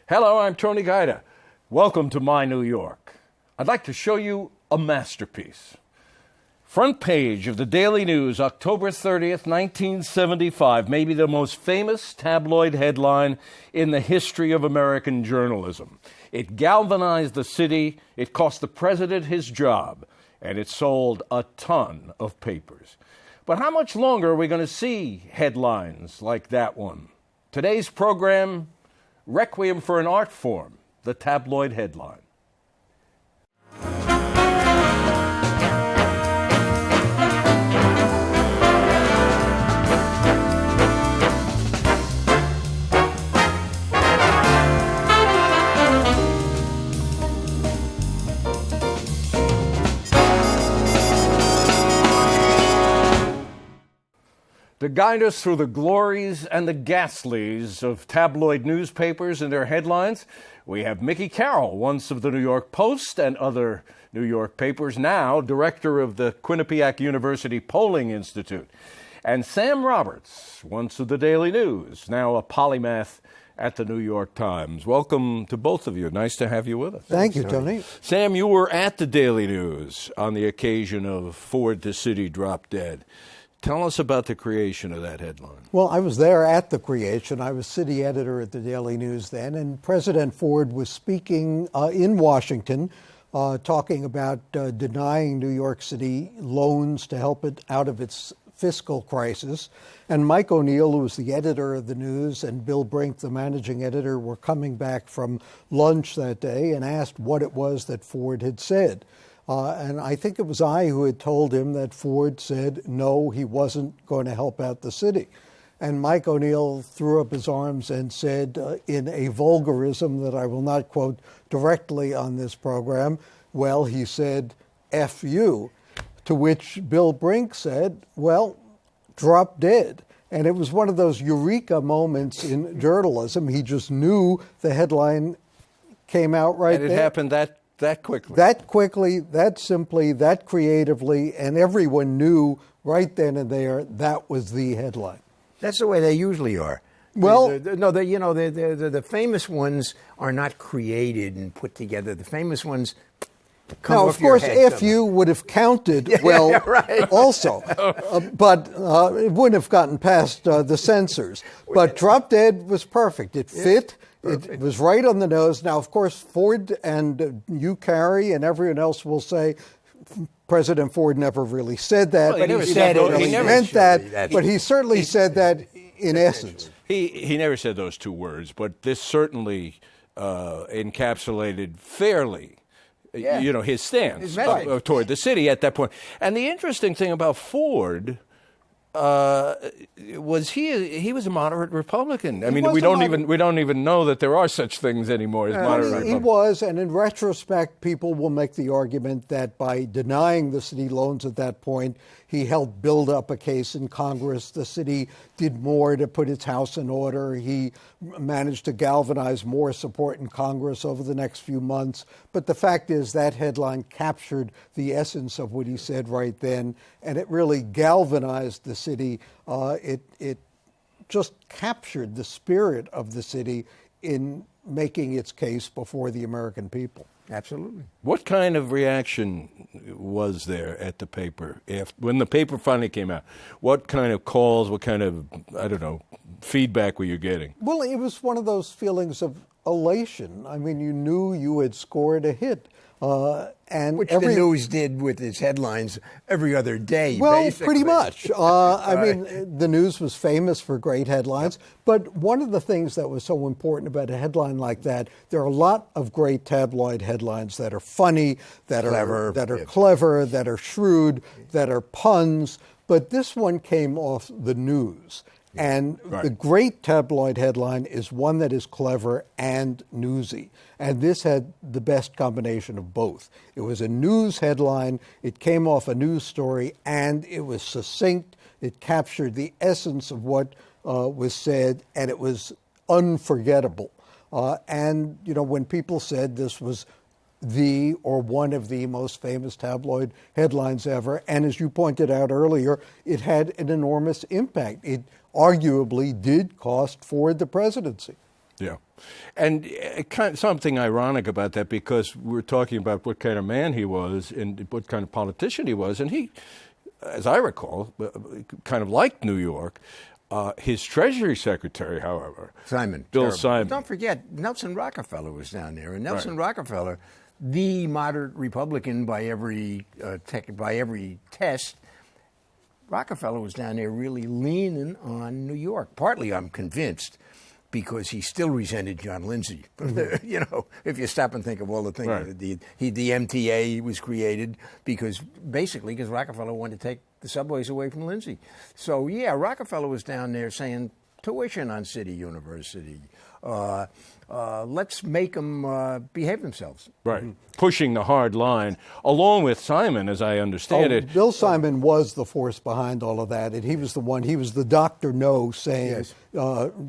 Hello, I'm Tony Guida. Welcome to my New York. I'd like to show you a masterpiece. Front page of the Daily News, October 30th, 1975, maybe the most famous tabloid headline in the history of American journalism. It galvanized the city, it cost the president his job, and it sold a ton of papers. But how much longer are we going to see headlines like that one? Today's program, Requiem for an Art Form, the tabloid headline. To guide us through the glories and the ghastlies of tabloid newspapers and their headlines, we have Mickey Carroll, once of the New York Post and other New York papers, now director of the Quinnipiac University Polling Institute, and Sam Roberts, once of the Daily News, now a polymath at the New York Times. Welcome to both of you. Nice to have you with us. Thank you, Tony. Sam, you were at the Daily News on the occasion of Ford the City Drop Dead. Tell us about the creation of that headline. Well, I was there at the creation. I was city editor at the Daily News then, and President Ford was speaking in Washington, talking about denying New York City loans to help it out of its fiscal crisis. And Mike O'Neill, who was the editor of the News, and Bill Brink, the managing editor, were coming back from lunch that day and asked what it was that Ford had said. And I think it was I who had told him that Ford said, no, he wasn't going to help out the city. And Mike O'Neill threw up his arms and said, in a vulgarism that I will not quote directly on this program, well, he said, F you, to which Bill Brink said, well, drop dead. And it was one of those eureka moments in journalism. He just knew the headline came out right there. And it happened that quickly. That quickly, that simply, that creatively, and everyone knew right then and there that was the headline. That's the way they usually are. Well, the famous ones are not created and put together. The famous ones come now, off of course, your head if you would have counted well, right. also, but it wouldn't have gotten past the censors. But Drop Dead was perfect. It fit. It was right on the nose. Now, of course, Ford and you, Carrie, and everyone else will say President Ford never really said that. Well, but he never he said never it. really He never meant that. that. But he certainly said that in essence. He never said those two words, but this certainly encapsulated fairly, his stance toward the city at that point. And the interesting thing about Ford was he was a moderate Republican. I mean, we don't even know that there are such things anymore as moderate Republicans. He was, and in retrospect, people will make the argument that by denying the city loans at that point, he helped build up a case in Congress. The city did more to put its house in order. He managed to galvanize more support in Congress over the next few months. But the fact is that headline captured the essence of what he said right then, and it really galvanized the city. It just captured the spirit of the city in making its case before the American people. Absolutely. What kind of reaction was there at the paper when the paper finally came out? What kind of calls, what kind of, feedback were you getting? Well, it was one of those feelings of elation. I mean, you knew you had scored a hit. Which the News did with its headlines every other day, well, basically. Pretty much. I mean, the News was famous for great headlines, but one of the things that was so important about a headline like that, there are a lot of great tabloid headlines that are funny, that are clever, that are shrewd, that are puns, but this one came off the News. And the great tabloid headline is one that is clever and newsy. And this had the best combination of both. It was a news headline, it came off a news story, and it was succinct. It captured the essence of what was said, and it was unforgettable. And, when people said this was the or one of the most famous tabloid headlines ever, and as you pointed out earlier, it had an enormous impact. It arguably did cost Ford the presidency. Yeah. And something ironic about that, because we're talking about what kind of man he was and what kind of politician he was. And he, as I recall, kind of liked New York. His Treasury Secretary, however, Bill Simon. Don't forget, Nelson Rockefeller was down there. And Nelson Rockefeller, the moderate Republican by every test, Rockefeller was down there really leaning on New York. Partly, I'm convinced, because he still resented John Lindsay. You know, if you stop and think of all the things, the MTA was created because Rockefeller wanted to take the subways away from Lindsay. So yeah, Rockefeller was down there saying tuition on City University. Let's make them behave themselves. Right. Pushing the hard line, along with Simon, as I understand it. Bill Simon was the force behind all of that, and he was the Dr. No saying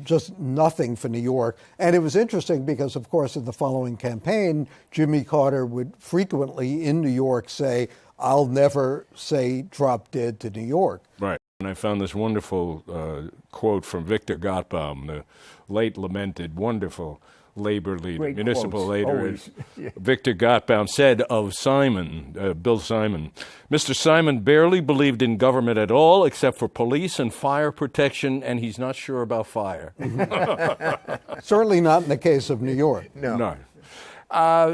just nothing for New York. And it was interesting because, of course, in the following campaign, Jimmy Carter would frequently in New York say, "I'll never say drop dead to New York." Right. And I found this wonderful quote from Victor Gottbaum, the late lamented, wonderful labor leader, Great municipal quotes, leader. always. Victor Gottbaum said of Simon, Bill Simon, "Mr. Simon barely believed in government at all except for police and fire protection, and he's not sure about fire." Certainly not in the case of New York. No.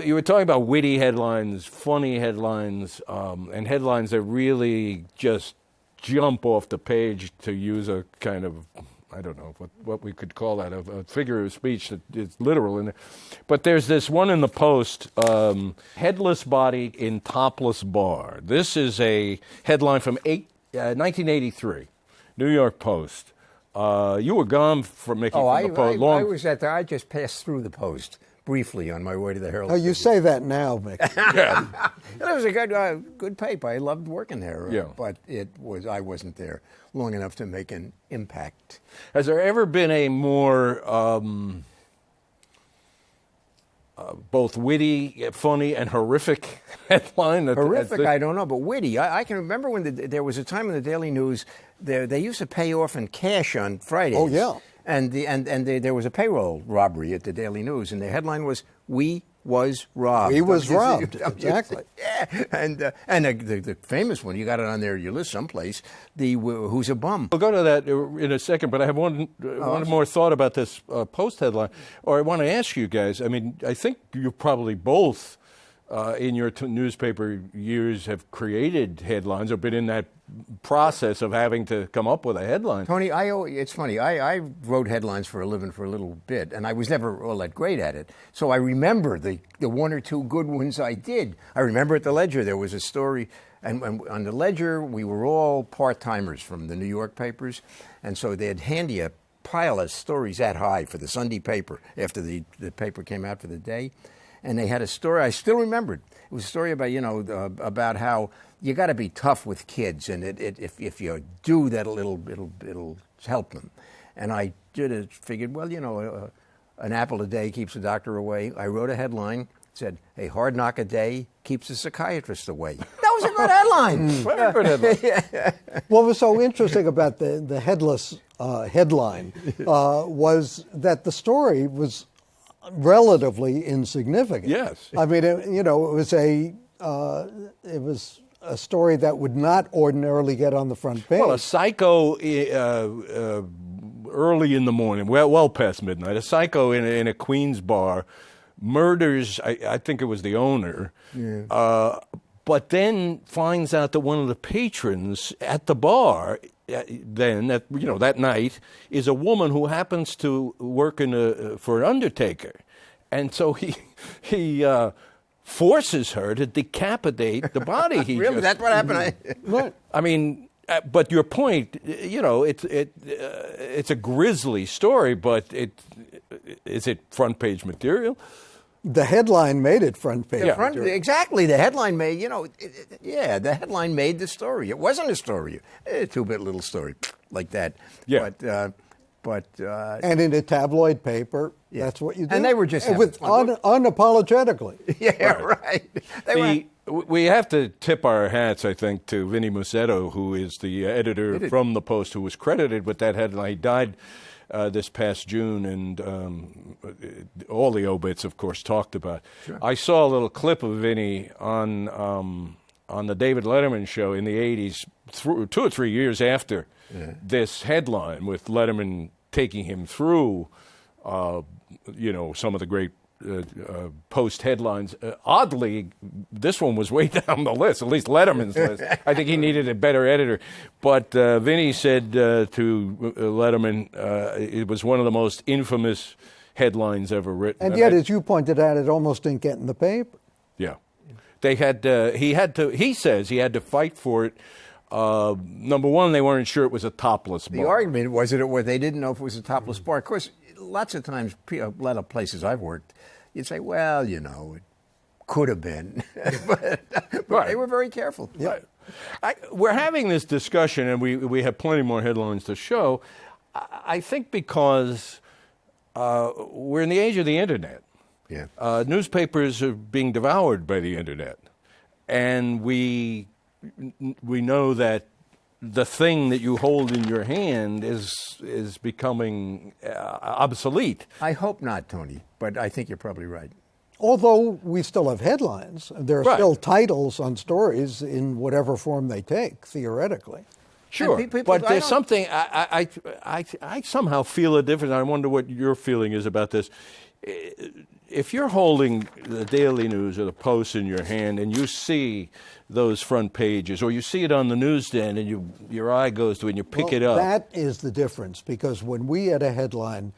You were talking about witty headlines, funny headlines, and headlines that really just jump off the page, to use a kind of, I don't know what we could call that, a figure of speech that is literal in there. But there's this one in the Post, headless body in topless bar. This is a headline from 1983, New York Post. You were gone from Mickey from the Post. I was at there. I just passed through the Post briefly on my way to the Herald. Oh, you say that now, Mick. Yeah. It was a good paper. I loved working there. Yeah. But I wasn't there long enough to make an impact. Has there ever been a more both witty, funny, and horrific headline? Horrific, I don't know, but witty. I can remember when there was a time in the Daily News, they used to pay off in cash on Fridays. Oh, yeah. And there was a payroll robbery at the Daily News, and the headline was, "We was robbed." He was robbed, exactly. Yeah, and the famous one, you got it on there, your list someplace, "Who's a Bum?" We'll go to that in a second, but I have one more thought about this Post headline, or I want to ask you guys. I mean, I think you probably both, in your newspaper years, have created headlines or been in that process of having to come up with a headline. Tony, it's funny. I wrote headlines for a living for a little bit, and I was never all that great at it. So I remember the one or two good ones I did. I remember at the Ledger there was a story, and on the Ledger we were all part-timers from the New York papers, and so they'd hand you a pile of stories that high for the Sunday paper after the paper came out for the day. And they had a story I still remembered. It was a story about about how you got to be tough with kids, and if you do that, it'll help them. And I figured, well, an apple a day keeps the doctor away. I wrote a headline, said, "A hard knock a day keeps the psychiatrist away." That was a good headline. Very good headline. What was so interesting about the Headless headline was that the story was relatively insignificant. Yes. I mean, it was a story that would not ordinarily get on the front page. Well, a psycho early in the morning, well past midnight, a psycho in a Queens bar murders, I think it was the owner, but then finds out that one of the patrons at the bar that night is a woman who happens to work for an undertaker, and so he forces her to decapitate the body. Really, that's what happened. Right. I mean, but your point, it's a grisly story, but is it front page material? The headline made it front page. Exactly. The headline made, the headline made the story. It wasn't a story. A two-bit little story like that. Yeah. But and in a tabloid paper, that's what you do. And they were just unapologetically. Yeah, right. We have to tip our hats, I think, to Vinnie Musetto, who is the editor from the Post, who was credited with that headline. He died this past June, and all the obits, of course, talked about. Sure. I saw a little clip of Vinny on the David Letterman show in the 80s, 2 or 3 years after this headline, with Letterman taking him through, some of the great post headlines. Oddly, this one was way down the list, at least Letterman's list. I think he needed a better editor. But Vinny said to Letterman, it was one of the most infamous headlines ever written. And yet, as you pointed out, it almost didn't get in the paper. Yeah. He says he had to fight for it. Number one, they weren't sure it was a topless bar. The argument was that they didn't know if it was a topless bar. Of course, lots of times, a lot of places I've worked, you'd say, well, it could have been. but right. They were very careful. Yeah. We're having this discussion, and we have plenty more headlines to show, I think because we're in the age of the Internet. Yeah. Newspapers are being devoured by the Internet. And we know that the thing that you hold in your hand is becoming obsolete. I hope not, Tony, but I think you're probably right. Although we still have headlines, there are still titles on stories in whatever form they take, theoretically. Sure, but there's something, I somehow feel a difference. I wonder what your feeling is about this. If you're holding the Daily News or the Post in your hand and you see those front pages, or you see it on the newsstand and your eye goes to it and you pick it up. That is the difference, because when we had a headline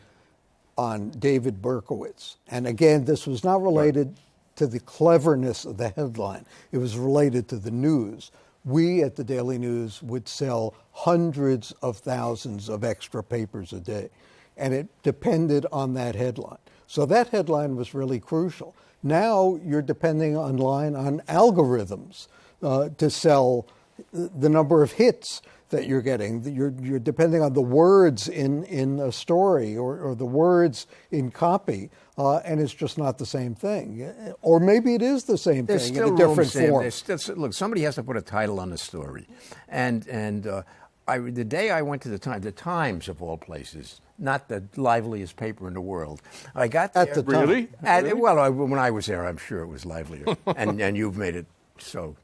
on David Berkowitz, and again, this was not related to the cleverness of the headline, it was related to the news. We at the Daily News would sell hundreds of thousands of extra papers a day, and it depended on that headline. So that headline was really crucial. Now you're depending online on algorithms to sell the number of hits that you're getting. You're depending on the words in a story or the words in copy, and it's just not the same thing. Or maybe it is the same thing in a different form. Look, somebody has to put a title on the story. And the day I went to the Times of all places, not the liveliest paper in the world, I got there. At the time. Really? Well, when I was there, I'm sure it was livelier, and you've made it so.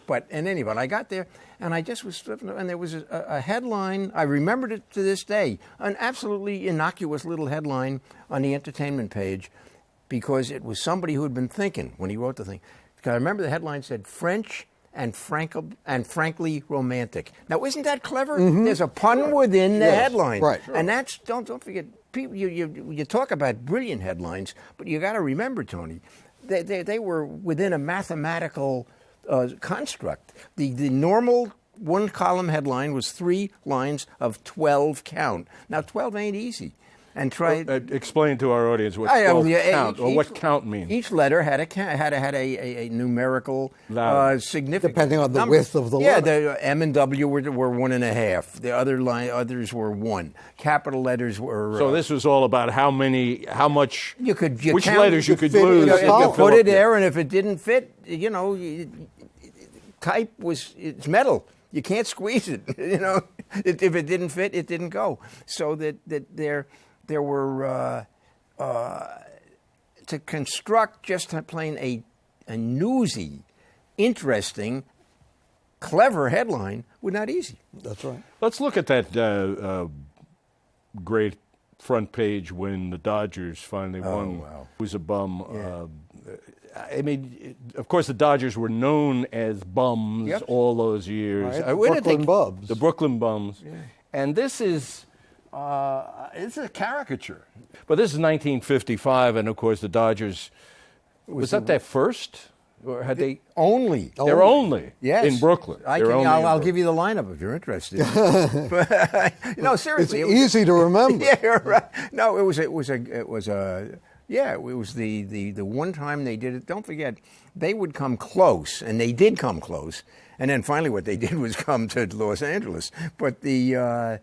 But in any event, I got there, and I just was flipping, and there was a headline. I remembered it to this day, an absolutely innocuous little headline on the entertainment page, because it was somebody who had been thinking when he wrote the thing. Because I remember the headline said, French and frankly romantic. Now, isn't that clever? Mm-hmm. There's a pun within the headline. Right. And that's, don't forget, people, you talk about brilliant headlines, but you got to remember, Tony, they were within a mathematical construct. The normal one-column headline was 3 lines of 12 count. Now, 12 ain't easy. And try explain to our audience what 12 count or what count means. Each letter had a numerical significance, depending on the width of the letter. Yeah, the M and W were 1.5. The others were 1. Capital letters were. So this was all about how much which count, letters you could lose. You put it there, and if it didn't fit, type it's metal. You can't squeeze it. If it didn't fit, it didn't go. So that there were to construct just plain a newsy, interesting, clever headline was not easy. That's right. Let's look at that great front page when the Dodgers finally won. Wow. Who's a bum? Yeah. Of course, the Dodgers were known as bums all those years. Right. Brooklyn Bums. The Brooklyn Bums. Yeah. And this is it's a caricature. But this is 1955, and of course the Dodgers, was that their first? Or had they only? They're only in Brooklyn. I'll give you the lineup if you're interested. But, no, seriously, it's easy to remember. Yeah, right. No, it was the one time they did it. Don't forget, they would come close, and they did come close. And then finally, what they did was come to Los Angeles. But that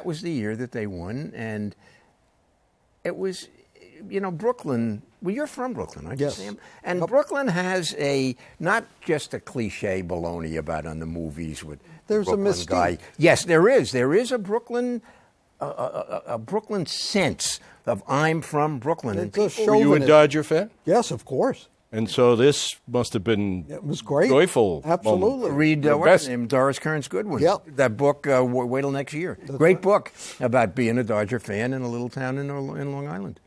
was the year that they won, and it was, Brooklyn. Well, you're from Brooklyn, aren't you, Sam? And Brooklyn has not just a cliche baloney about on the movies with there's Brooklyn a mystique. Guy. Yes, there is. There is a Brooklyn a Brooklyn sense of I'm from Brooklyn. It's a Were you a chauvinist. Dodger fan? Yes, of course. And so this must have been It was great. joyful. Absolutely. moment. Read The what's his best- name, Doris Kearns Goodwin. Yep. That book, Wait Till Next Year. Great book about being a Dodger fan in a little town in Long Island.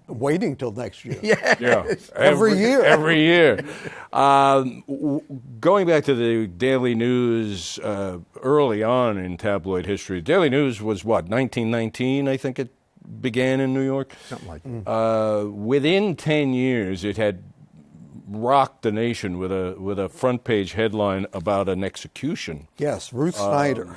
Waiting till next year. Yeah, Every year. Every year. Going back to the Daily News early on in tabloid history, Daily News was what, 1919, I think it began in New York? Something like that. Within 10 years, it had rocked the nation with a front page headline about an execution. Yes, Ruth Snyder.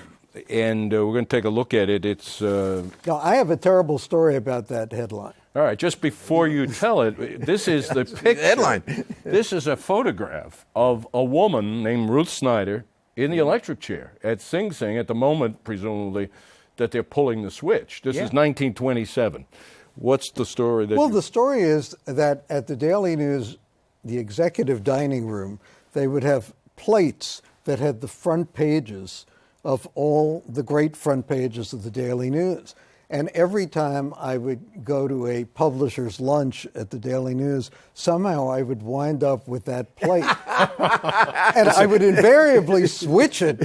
And we're going to take a look at it. It's Now, I have a terrible story about that headline. all right. Just before you tell it, this is the picture. Headline. This is a photograph of a woman named Ruth Snyder in the electric chair at Sing Sing at the moment, presumably, that they're pulling the switch. This is 1927. What's the story that? Well, the story is that at the Daily News, the executive dining room, they would have plates that had the front pages of all the great front pages of the Daily News. And every time I would go to a publisher's lunch at the Daily News, somehow I would wind up with that plate. And I would invariably switch it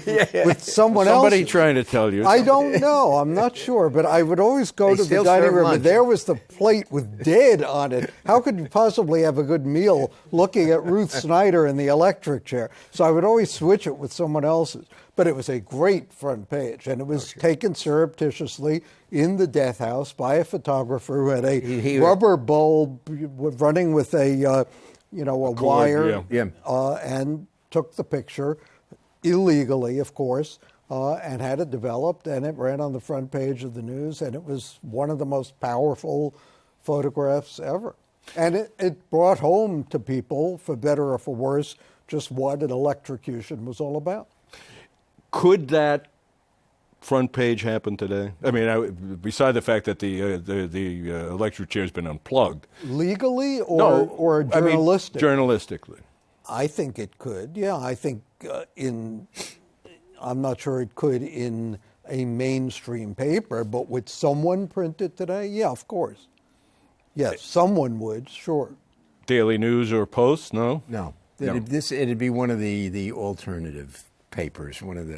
with someone else. Somebody trying to tell you. I don't know. I'm not sure. But I would always go They to the still dining serve room, lunch. and there was the plate with dead on it. How could you possibly have a good meal looking at Ruth Snyder in the electric chair? So I would always switch it with someone else's. But it was a great front page, and it was taken surreptitiously in the death house by a photographer who had a rubber bulb running with a wire, and took the picture illegally, of course, and had it developed, and it ran on the front page of the news, and it was one of the most powerful photographs ever. And it brought home to people, for better or for worse, just what an electrocution was all about. Could that front page happen today? I mean, beside the fact that the electric chair has been unplugged. Legally or journalistic? Journalistically. I think it could. Yeah, I think I'm not sure it could in a mainstream paper, but would someone print it today? Yeah, of course. Yes, someone would, sure. Daily News or Post? No? No. It'd be one of the alternative papers, one of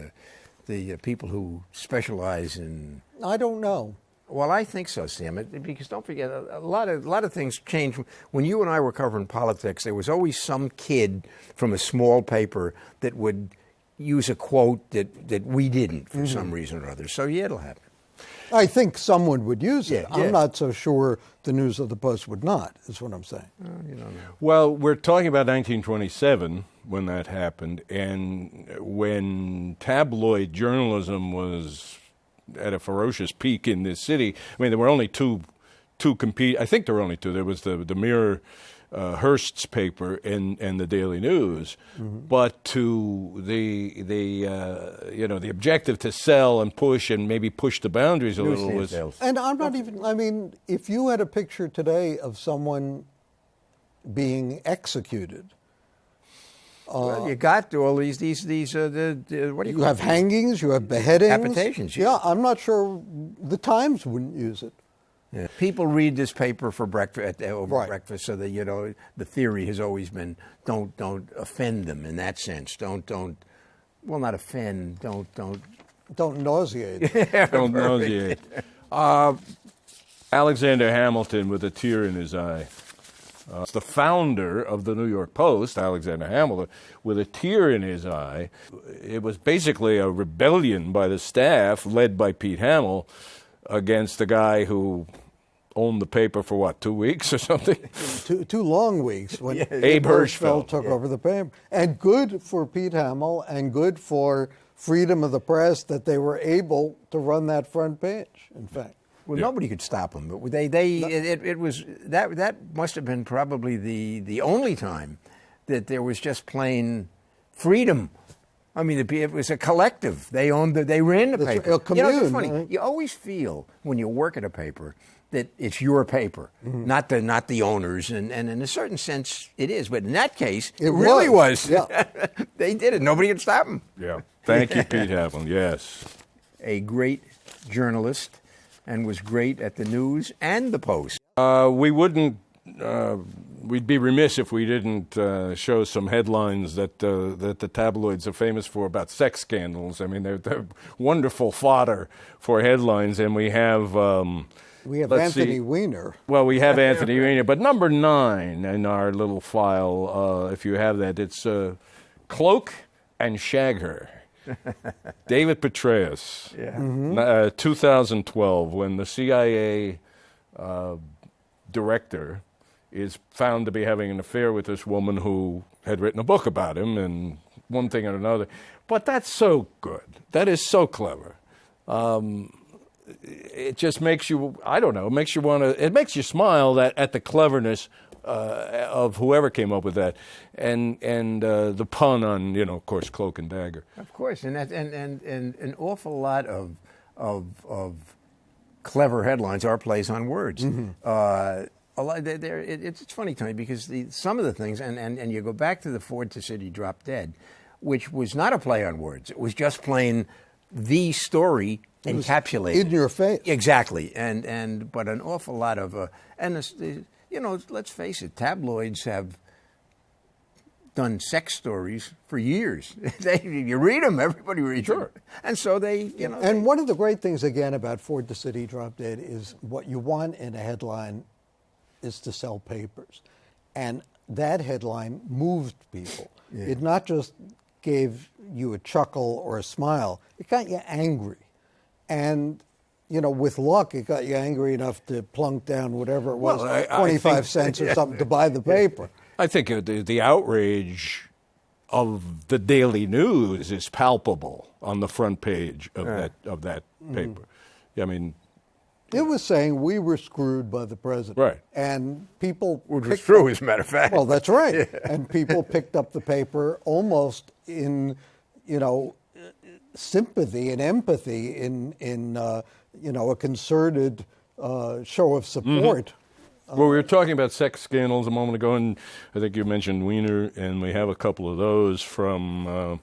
the people who specialize in. I don't know. Well, I think so, Sam. Because don't forget, a lot of things change. When you and I were covering politics, there was always some kid from a small paper that would use a quote that we didn't for some reason or other. So yeah, it'll happen. I think someone would use it. Yeah. I'm not so sure the News of the Post would not, is what I'm saying. You don't know. Well, we're talking about 1927 when that happened, and when tabloid journalism was at a ferocious peak in this city. I mean, there were only two compete. I think there were only two. There was the Mirror, Hearst's paper, and the Daily News. But to the objective to sell and push and maybe push the boundaries a little was. And I'm not even, I mean, if you had a picture today of someone being executed. Well, you got all these what do you You call have them? hangings, you have beheadings. Decapitations, Yeah, I'm not sure the Times wouldn't use it. Yeah. People read this paper for breakfast over Right. breakfast, so that the theory has always been don't offend them in that sense. Don't not offend. Don't nauseate. Don't nauseate. Alexander Hamilton with a tear in his eye. The founder of the New York Post, Alexander Hamilton, with a tear in his eye. It was basically a rebellion by the staff, led by Pete Hamill, against the guy who owned the paper for 2 weeks or something? two long weeks when Abe Hirschfeld took over the paper. And good for Pete Hamill and good for freedom of the press that they were able to run that front page, in fact. Well, nobody could stop them. But it was that must have been probably the only time that there was just plain freedom. I mean, it was a collective. They ran the paper. A commune, it's funny. right? You always feel when you work at a paper that it's your paper, not the owners, and in a certain sense it is. But in that case, it really was. Yeah. They did it. Nobody could stop them. Yeah. Thank you, Pete Hamill. Yes. A great journalist, and was great at the News and the Post. We'd be remiss if we didn't show some headlines that the tabloids are famous for about sex scandals. I mean, they're wonderful fodder for headlines, and we have Anthony Weiner. Well, we have Anthony Weiner, but number 9 in our little file, if you have that, it's Cloak and Shag Her. David Petraeus, 2012, when the CIA director is found to be having an affair with this woman who had written a book about him and one thing and another. But that's so good. That is so clever. It just makes you, I don't know, it makes you smile at the cleverness of whoever came up with that, and the pun on, of course, Cloak and Dagger. Of course, and an awful lot of clever headlines are plays on words. Mm-hmm. It's funny, Tony, because some of the things, and you go back to the Ford to City Drop Dead, which was not a play on words. It was just plain the story encapsulated in your face. Exactly, but an awful lot of let's face it, tabloids have done sex stories for years. You read them, everybody reads them. And so And one of the great things, again, about Ford to City Drop Dead is what you want in a headline is to sell papers. And that headline moved people. Yeah. It not just gave you a chuckle or a smile, it got you angry. And with luck, it got you angry enough to plunk down whatever it was, 25 cents or something to buy the paper. I think the outrage of the Daily News is palpable on the front page of that paper. I mean, it was saying we were screwed by the president. Right. And people... Which was true, as a matter of fact. Well, that's right. Yeah. And people picked up the paper almost in, sympathy and empathy in a concerted show of support. Mm-hmm. Well, we were talking about sex scandals a moment ago, and I think you mentioned Weiner, and we have a couple of those from,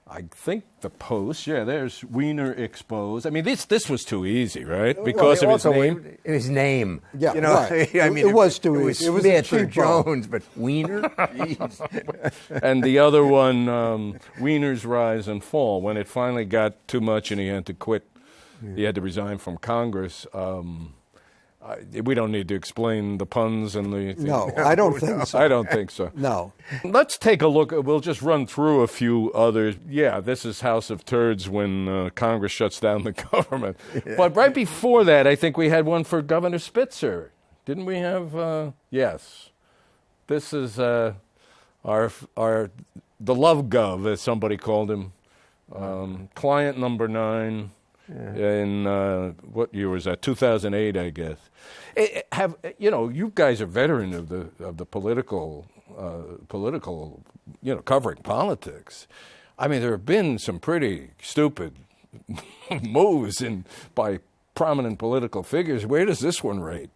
I think, the Post. Yeah, there's Weiner exposed. I mean, this was too easy, right? Because of his name. His name. Yeah, right. I mean, it was too easy. It was Smith or Jones, but Weiner? And the other one, Weiner's Rise and Fall, when it finally got too much and he had to quit. Yeah. He had to resign from Congress. We don't need to explain the puns and the... No, I don't think so. I don't think so. No. Let's take a look. We'll just run through a few others. Yeah, this is House of Turds when Congress shuts down the government. Yeah. But right before that, I think we had one for Governor Spitzer. Didn't we have... yes. This is the Love Gov, as somebody called him. Client number 9. Yeah. In what year was that? 2008, I guess. You guys are veteran of the political, covering politics. I mean, there have been some pretty stupid moves by prominent political figures. Where does this one rate?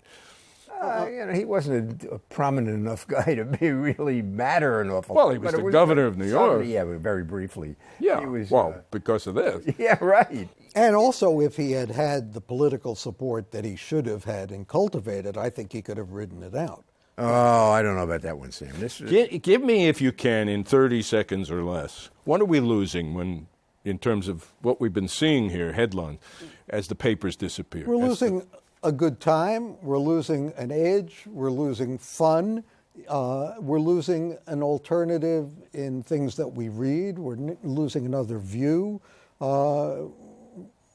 He wasn't a prominent enough guy to be really matter an awful lot. Well, he was the governor of New York. Yeah, very briefly. Yeah, he was, because of this. Yeah, right. And also, if he had had the political support that he should have had and cultivated, I think he could have ridden it out. Oh, I don't know about that one, Sam. Give me, if you can, in 30 seconds or less, what are we losing in terms of what we've been seeing here, headlines, as the papers disappear? We're losing a good time. We're losing an edge. We're losing fun. We're losing an alternative in things that we read. We're losing another view.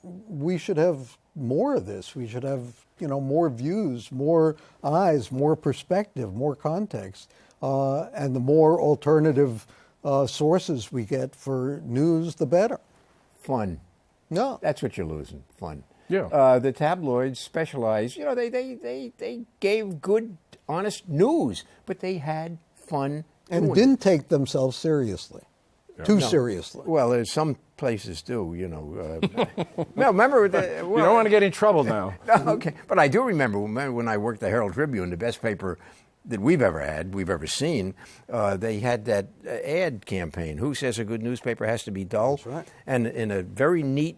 We should have more of this. We should have, more views, more eyes, more perspective, more context, and the more alternative sources we get for news, the better. Fun. No, that's what you're losing. Fun. Yeah. The tabloids specialize. They gave good, honest news, but they had fun and didn't take themselves seriously. Too seriously. Well, some places do, No, remember... you don't want to get in trouble now. No, okay. But I do remember when I worked the Herald Tribune, the best paper that we've ever seen, they had that ad campaign. Who says a good newspaper has to be dull? That's right. And in a very neat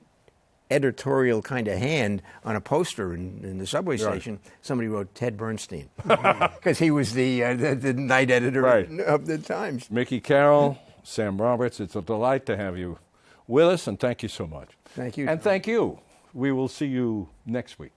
editorial kind of hand on a poster in the subway station. Somebody wrote Ted Bernstein because he was the night editor of the Times. Mickey Carroll, Sam Roberts, it's a delight to have you with us, and thank you so much. Thank you. And thank you. We will see you next week.